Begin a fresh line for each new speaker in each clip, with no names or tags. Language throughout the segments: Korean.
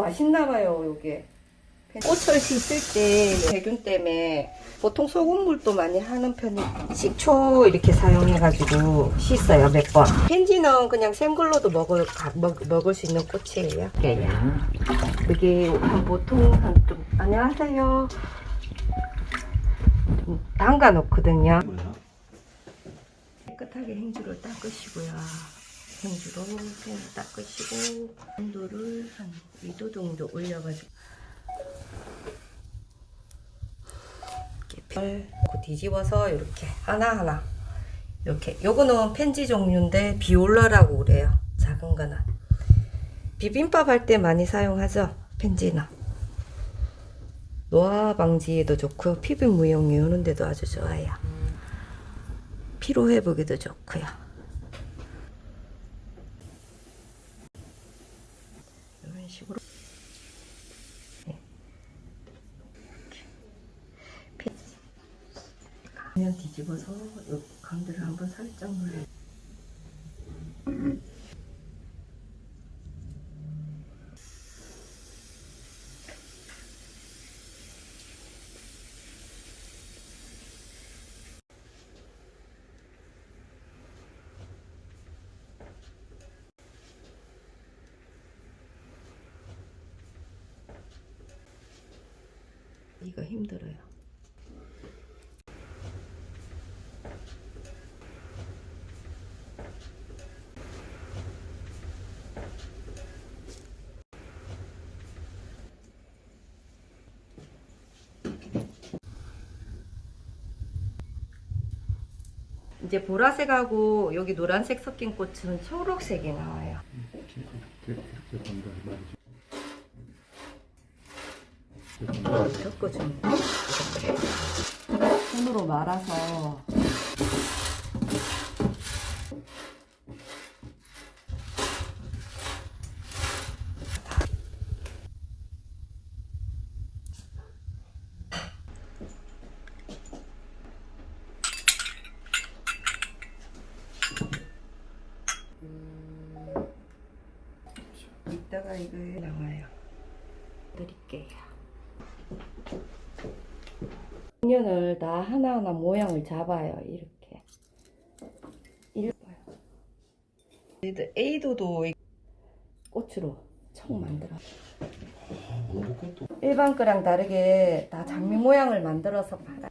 맛있나봐요, 요게. 꽃을 씻을 때 세균 때문에 보통 소금물도 많이 하는 편이 식초 이렇게 사용해가지고 씻어요, 몇 번. 펜지는 그냥 생걸로도 먹을 수 있는 꽃이에요. 이게 보통 좀, 안녕하세요. 담가 놓거든요. 깨끗하게 행주를 닦으시고요. 행주로 펜지 닦으시고 온도를 한 2도 정도 올려가지고 이렇게 뒤집어서 이렇게 하나하나 이렇게. 요거는 펜지 종류인데 비올라라고 그래요. 작은 거는 비빔밥 할 때 많이 사용하죠. 펜지는 노화 방지에도 좋고요, 피부 무용에 오는 데도 아주 좋아요. 피로 회복에도 좋고요. 이런 식으로 그냥 뒤집어서 요 가운데를 한번 살짝 눌러. 이거 힘들어요. 이제 보라색하고 여기 노란색 섞인 꽃은 초록색이 나와요. 섞어주는 거. 손으로 말아서 이따가 이거 나와요. 드릴게요. 인연을 다 하나하나 모양을 잡아요. 이렇게. 에이도도 꽃으로 청 만들어. 일반 거랑 다르게 다 장미 모양을 만들어서 팔아요.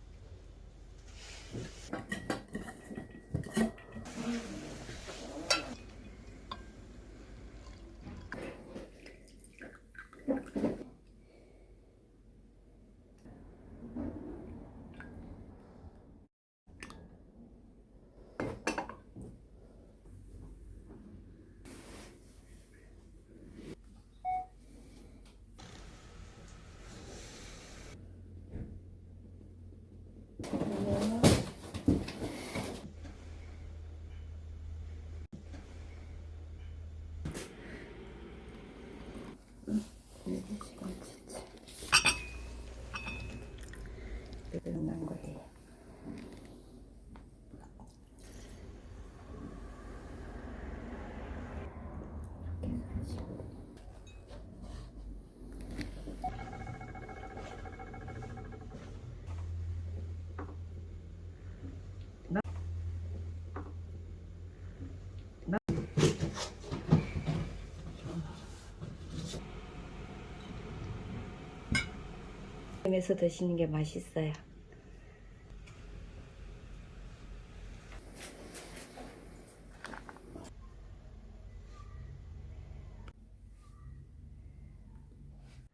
끝난 거예요. 에서 드시는 게 맛있어요.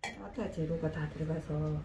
아타 재료가 다 들어가서